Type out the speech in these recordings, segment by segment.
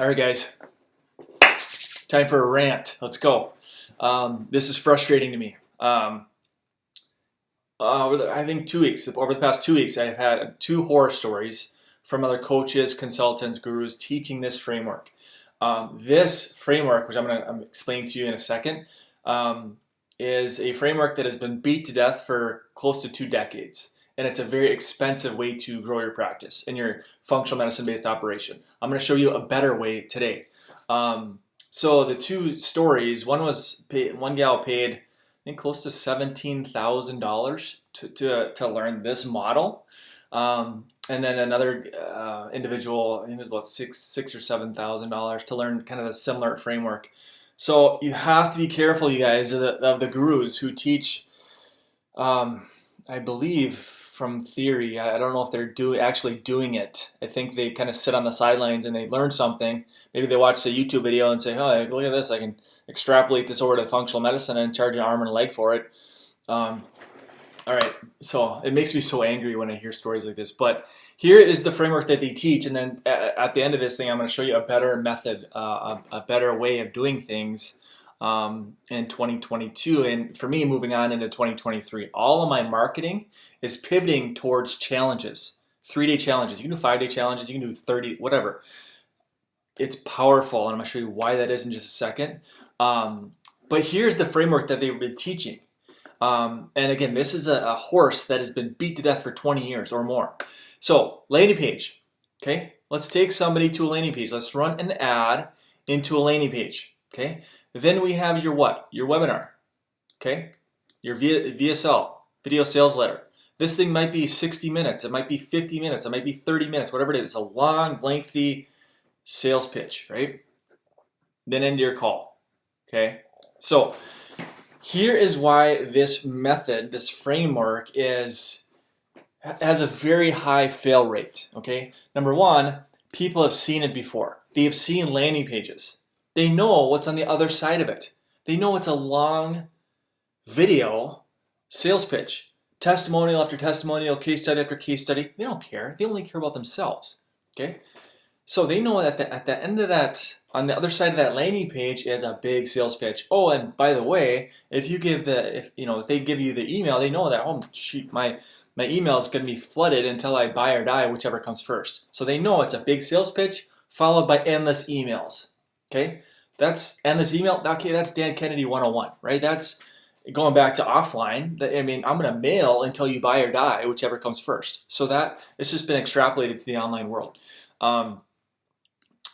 All right, guys, time for a rant. Let's go. This is frustrating to me. I think 2 weeks, over the past 2 weeks, I've had 2 horror stories from other coaches, consultants, gurus teaching this framework. This framework, which I'm explaining to you in a second, is a framework that has been beat to death for close to 2 decades. And it's a very expensive way to grow your practice in your functional medicine-based operation. I'm going to show you a better way today. So the 2 stories, one gal paid, I think, close to $17,000 to learn this model. And then another individual, I think it was about $6,000 or $7,000 to learn kind of a similar framework. So you have to be careful, you guys, of the gurus who teach, I believe, from theory. I don't know if they're actually doing it. I think they kind of sit on the sidelines and they learn something. Maybe they watch the YouTube video and say, oh, look at this, I can extrapolate this over to functional medicine and charge an arm and a leg for it. All right, so it makes me so angry when I hear stories like this. But here is the framework that they teach, and then at the end of this thing, I'm going to show you a better method, a better way of doing things in 2022, and for me, moving on into 2023. All of my marketing is pivoting towards challenges, 3-day challenges. You can do 5-day challenges, you can do 30, whatever. It's powerful, and I'm going to show you why that is in just a second. But here's the framework that they've been teaching. And again, this is a horse that has been beat to death for 20 years or more. So, landing page, okay? Let's take somebody to a landing page. Let's run an ad into a landing page, okay? Then we have your what? Your webinar, okay? Your VSL, video sales letter. This thing might be 60 minutes. It might be 50 minutes. It might be 30 minutes, whatever it is. It's a long, lengthy sales pitch, right? Then into your call, okay? So here is why this method, this framework has a very high fail rate, okay? Number one, people have seen it before. They have seen landing pages. They know what's on the other side of it. They know it's a long video sales pitch. Testimonial after testimonial, case study after case study. They don't care. They only care about themselves, okay? So they know that at the end of that, on the other side of that landing page is a big sales pitch. Oh, and by the way, if they give you the email, they know that, oh shoot, my email is going to be flooded until I buy or die, whichever comes first. So they know it's a big sales pitch followed by endless emails. Okay, that's endless email. Okay, that's Dan Kennedy 101, right? That's going back to offline. I mean, I'm going to mail until you buy or die, whichever comes first. So that it's just been extrapolated to the online world.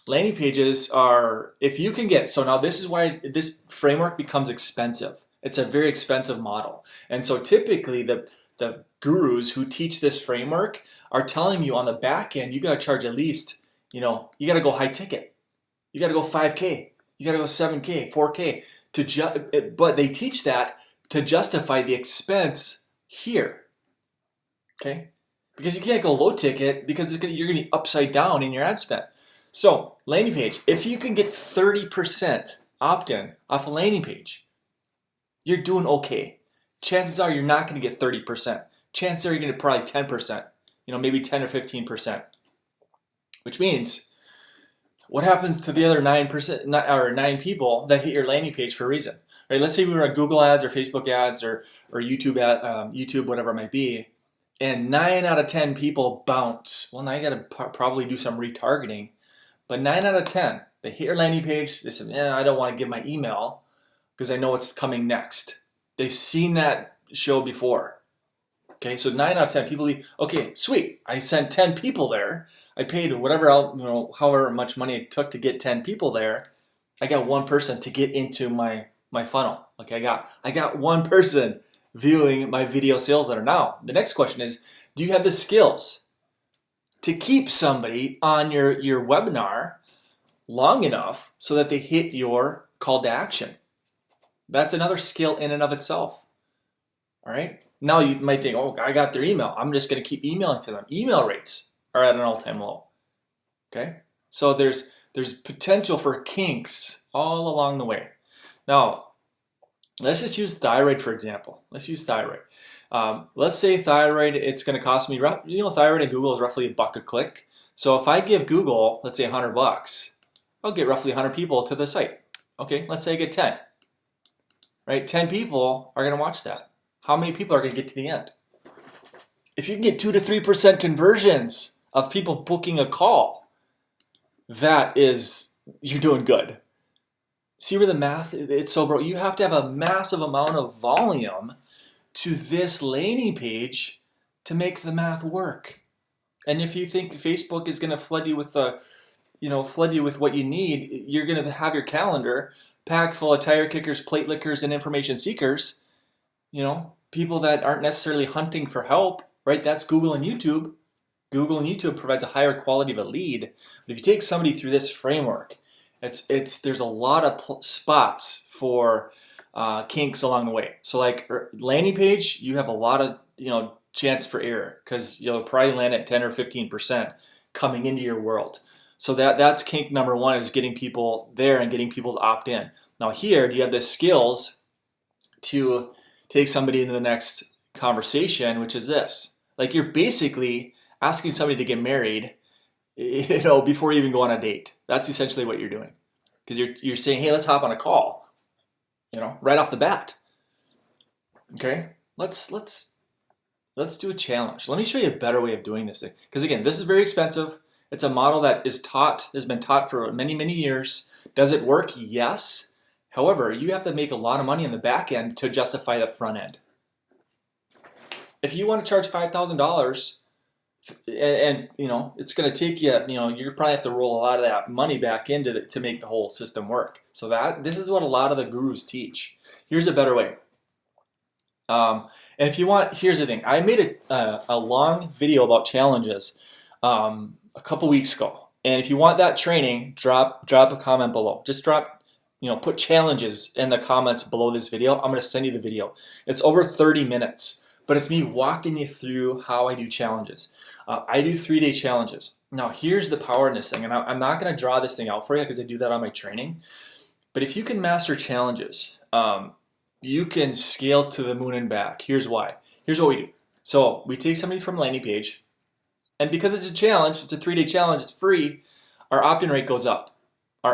Landing pages are, if you can get, so now this is why this framework becomes expensive. It's a very expensive model. And so typically the gurus who teach this framework are telling you on the back end, you got to charge at least, you got to go high ticket. You got to go 5K. You got to go 7K, 4K. But they teach that to justify the expense here. Okay? Because you can't go low ticket because you're going to be upside down in your ad spend. So, landing page, if you can get 30% opt-in off a landing page, you're doing okay. Chances are you're not going to get 30%. Chances are you're going to get probably 10%, maybe 10 or 15%. Which means, what happens to the other 9% or 9 people that hit your landing page for a reason? Right? Let's say we were on Google ads or Facebook ads or YouTube YouTube, whatever it might be, and 9 out of 10 people bounce. Well, now you got to probably do some retargeting. But 9 out of 10, they hit your landing page. They said, I don't want to give my email because I know what's coming next. They've seen that show before. Okay, so 9 out of 10 people leave. Okay, sweet. I sent 10 people there. I paid whatever else, however much money it took to get 10 people there. I got one person to get into my funnel. Okay, I got one person viewing my video sales letter. Now, the next question is, do you have the skills to keep somebody on your webinar long enough so that they hit your call to action? That's another skill in and of itself. All right. Now you might think, oh, I got their email. I'm just going to keep emailing to them. Email rates are at an all-time low. Okay. So there's potential for kinks all along the way. Now, let's just use thyroid for example. Let's use thyroid. Let's say thyroid, it's going to cost me, thyroid in Google is roughly $1 a click. So if I give Google, let's say $100, I'll get roughly 100 people to the site. Okay, let's say I get 10. Right, 10 people are going to watch that. How many people are going to get to the end? If you can get 2 to 3% conversions of people booking a call, that is, you're doing good. See where the math, it's so broke. You have to have a massive amount of volume to this landing page to make the math work. And if you think Facebook is going to flood you with what you need, you're going to have your calendar packed full of tire kickers, plate lickers, and information seekers. People that aren't necessarily hunting for help, right? That's Google and YouTube. Google and YouTube provides a higher quality of a lead. But if you take somebody through this framework, there's a lot of spots for kinks along the way. So like landing page, you have a lot of chance for error because you'll probably land at 10 or 15% coming into your world. So that's kink number one, is getting people there and getting people to opt in. Now here, do you have the skills to take somebody into the next conversation, which is this? Like, you're basically asking somebody to get married, before you even go on a date. That's essentially what you're doing, because you're saying, hey, let's hop on a call, right off the bat. Okay, let's do a challenge. Let me show you a better way of doing this thing, because again, this is very expensive. It's a model that has been taught for many, many years. Does it work? Yes. However, you have to make a lot of money in the back end to justify the front end. If you want to charge $5,000, and it's going to take you, you probably have to roll a lot of that money back into to make the whole system work. So this is what a lot of the gurus teach. Here's a better way. And if you want, here's the thing. I made a long video about challenges a couple weeks ago. And if you want that training, drop a comment below. Just put challenges in the comments below this video. I'm going to send you the video. It's over 30 minutes, but it's me walking you through how I do challenges. I do 3-day challenges. Now, here's the power in this thing, and I'm not going to draw this thing out for you because I do that on my training. But if you can master challenges, you can scale to the moon and back. Here's why. Here's what we do. So we take somebody from landing page, and because it's a challenge, it's a 3-day challenge, it's free, our opt-in rate goes up.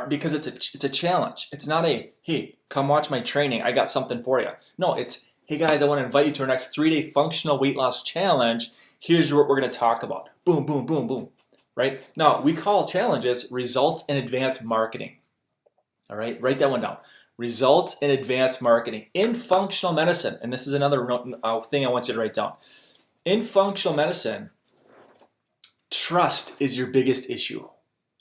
Because it's a challenge. It's not a, hey, come watch my training, I got something for you. No, it's, hey guys, I want to invite you to our next 3-day functional weight loss challenge. Here's what we're going to talk about. Boom, boom, boom, boom. Right? Now, we call challenges results in advanced marketing. All right? Write that one down. Results in advanced marketing. In functional medicine, and this is another thing I want you to write down. In functional medicine, trust is your biggest issue.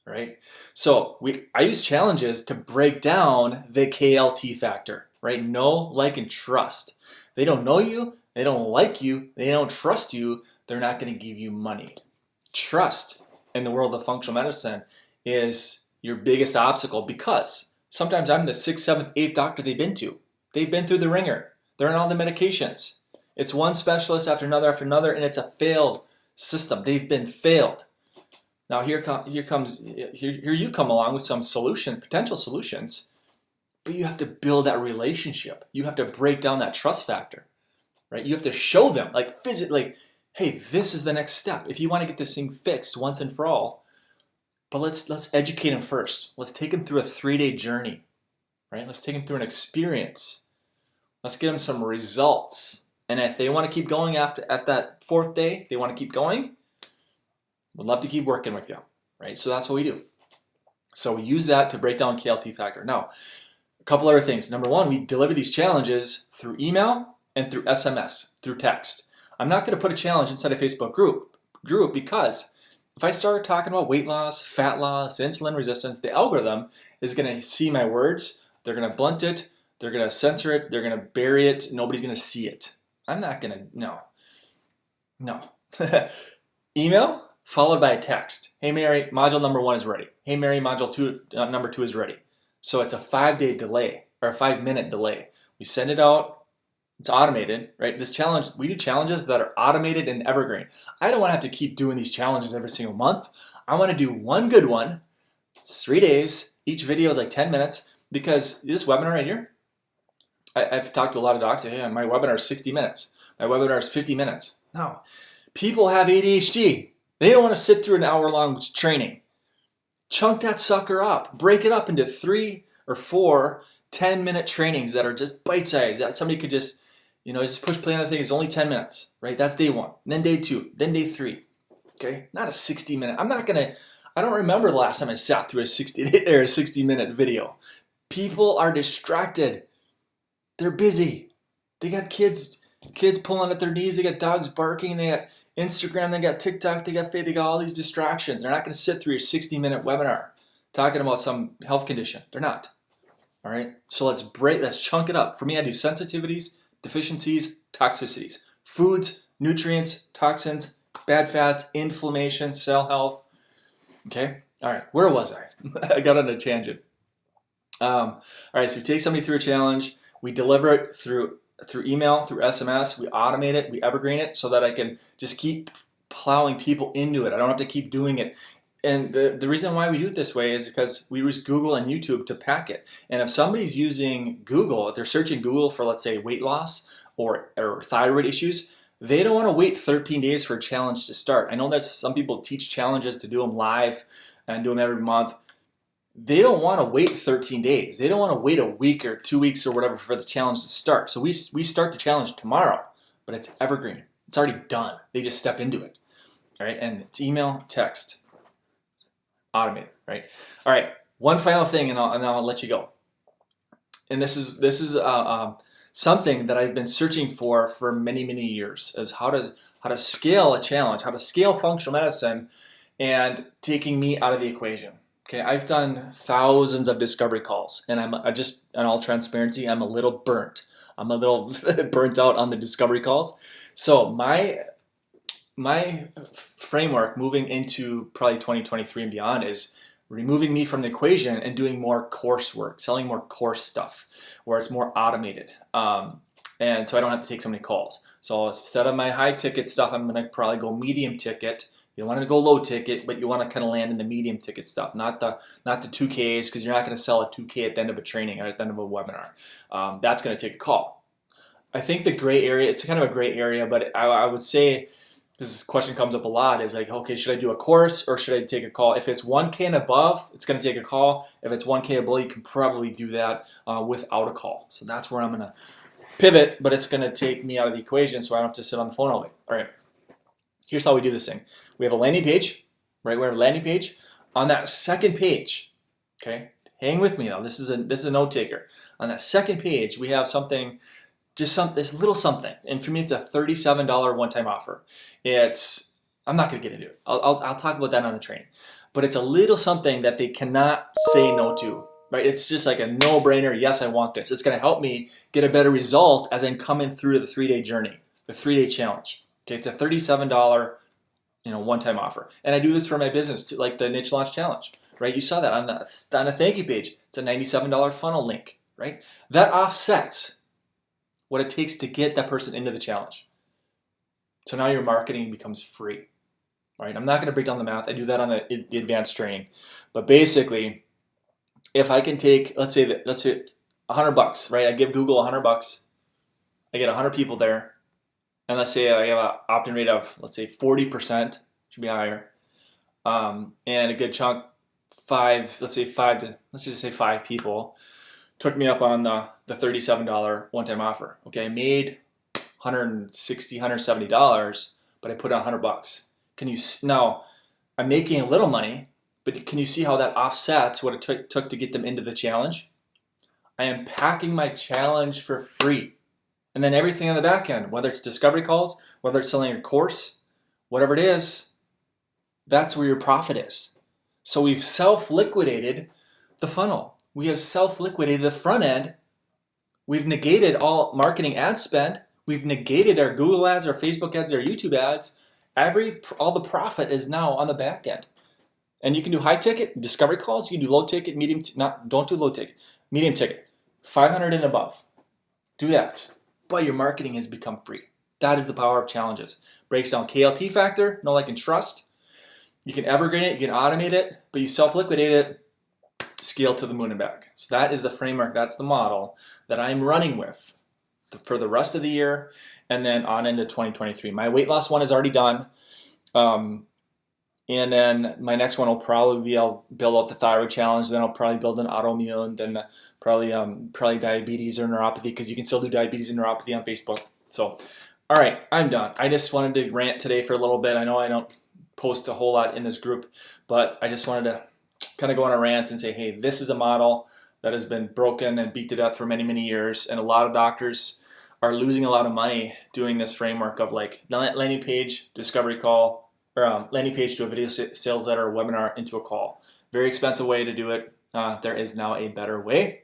Right? So I use challenges to break down the KLT factor. Right? Know, like, and trust. They don't know you. They don't like you. They don't trust you. They're not going to give you money. Trust in the world of functional medicine is your biggest obstacle, because sometimes I'm the 6th, 7th, 8th doctor they've been to. They've been through the ringer. They're on all the medications. It's one specialist after another, and it's a failed system. They've been failed. Now here you come along with some potential solutions, but you have to build that relationship. You have to break down that trust factor, right? You have to show them, physically, hey, this is the next step. If you want to get this thing fixed once and for all, but let's educate them first. Let's take them through a 3-day journey, right? Let's take them through an experience. Let's get them some results. And if they want to keep going at that 4th day, they want to keep going, we'd love to keep working with you, right? So that's what we do. So we use that to break down KLT factor. Now, a couple other things. Number one, we deliver these challenges through email and through SMS, through text. I'm not going to put a challenge inside a Facebook group because if I start talking about weight loss, fat loss, insulin resistance, the algorithm is going to see my words. They're going to blunt it. They're going to censor it. They're going to bury it. Nobody's going to see it. I'm not going to, no. Email followed by a text. Hey Mary, module number 1 is ready. Hey Mary, module number 2 is ready. So it's a 5-day delay, or a 5-minute delay. We send it out. It's automated, right? This challenge, we do challenges that are automated and evergreen. I don't want to have to keep doing these challenges every single month. I want to do one good one. It's 3 days. Each video is like 10 minutes, because this webinar right here, I've talked to a lot of docs. Hey, my webinar is 60 minutes. My webinar is 50 minutes. No, people have ADHD. They don't want to sit through an hour-long training. Chunk that sucker up. Break it up into 3 or 4 10-minute trainings that are just bite-sized, that somebody could just, just push play on the thing. It's only 10 minutes, right? That's day 1. Then day 2. Then day 3. Okay? Not a 60-minute. I don't remember the last time I sat through a 60-minute video. People are distracted. They're busy. They got kids pulling at their knees. They got dogs barking. They got Instagram. They got TikTok. They got all these distractions. They're not going to sit through your 60-minute webinar talking about some health condition. They're not. All right. So let's chunk it up. For me, I do sensitivities, deficiencies, toxicities, foods, nutrients, toxins, bad fats, inflammation, cell health. Okay. All right. Where was I? I got on a tangent. All right. So we take somebody through a challenge. We deliver it through email, through SMS. We automate it. We evergreen it so that I can just keep plowing people into it. I don't have to keep doing it. And the reason why we do it this way is because we use Google and YouTube to pack it. And if somebody's using Google, if they're searching Google for, let's say, weight loss or thyroid issues, they don't want to wait 13 days for a challenge to start. I know that some people teach challenges to do them live and do them every month. They don't want to wait 13 days. They don't want to wait a week or 2 weeks or whatever for the challenge to start. So we start the challenge tomorrow, but it's evergreen. It's already done. They just step into it. All right, and it's email, text, automated, right? All right, one final thing, and I'll let you go. And this is something that I've been searching for many years, is how to scale a challenge, how to scale functional medicine, and taking me out of the equation. Okay, I've done thousands of discovery calls, and I just, in all transparency, I'm a little burnt. I'm a little burnt out on the discovery calls. So my framework moving into probably 2023 and beyond is removing me from the equation and doing more coursework, selling more course stuff where it's more automated. And so I don't have to take so many calls. So instead of my high ticket stuff, I'm going to probably go medium ticket. You don't want to go low ticket, but you want to kind of land in the medium ticket stuff, not the 2Ks, because you're not going to sell a 2K at the end of a training or at the end of a webinar. That's going to take a call. I think the gray area, it's kind of a gray area, but I would say, this question comes up a lot, is like, okay, should I do a course or should I take a call? If it's 1K and above, it's going to take a call. If it's 1K and below, you can probably do that without a call. So that's where I'm going to pivot, but it's going to take me out of the equation so I don't have to sit on the phone all day. All right. Here's how we do this thing. We have a landing page, right? We have a landing page. On that second page, okay, hang with me now. This is a note taker. On that second page, we have something, this little something. And for me, it's a $37 one-time offer. I'm not going to get into it. I'll talk about that on the training. But it's a little something that they cannot say no to, right? It's just like a no-brainer. Yes, I want this. It's going to help me get a better result as I'm coming through the 3-day journey, the 3-day challenge. Okay, it's a $37, one-time offer, and I do this for my business too, like the Niche Launch Challenge, right? You saw that on the thank you page. It's a $97 funnel link, right? That offsets what it takes to get that person into the challenge. So now your marketing becomes free, right? I'm not going to break down the math. I do that on the advanced training, but basically, if I can take, let's say $100, right? I give Google $100. I get 100 people there. And let's say I have an opt-in rate of, let's say 40%, should be higher, and a good chunk, let's just say five people took me up on the $37 one-time offer. Okay, I made $160, $170, but I put on $100. Now, I'm making a little money, but can you see how that offsets what it took to get them into the challenge? I am packing my challenge for free. And then everything on the back end, whether it's discovery calls, whether it's selling a course, whatever it is, that's where your profit is. So we've self-liquidated the funnel. We have self-liquidated the front end. We've negated all marketing ad spend. We've negated our Google ads, our Facebook ads, our YouTube ads. All the profit is now on the back end. And you can do high ticket, discovery calls. You can do low ticket, don't do low ticket, medium ticket, 500 and above. Do that. But your marketing has become free. That is the power of challenges. Breaks down KLT factor, know, like, and trust. You can evergreen it, you can automate it, but you self-liquidate it, scale to the moon and back. So that is the framework, that's the model that I'm running with for the rest of the year and then on into 2023. My weight loss one is already done. And then my next one will probably be I'll build out the thyroid challenge. Then I'll probably build an autoimmune. Then probably diabetes or neuropathy, because you can still do diabetes and neuropathy on Facebook. So, all right, I'm done. I just wanted to rant today for a little bit. I know I don't post a whole lot in this group, but I just wanted to kind of go on a rant and say, hey, this is a model that has been broken and beat to death for many, many years, and a lot of doctors are losing a lot of money doing this framework of like landing page, discovery call, or landing page to a video sales letter or webinar into a call. Very expensive way to do it. There is now a better way.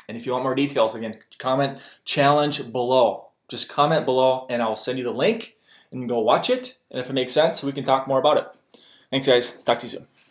And if you want more details, again, comment challenge below. Just comment below and I'll send you the link and go watch it. And if it makes sense, we can talk more about it. Thanks, guys. Talk to you soon.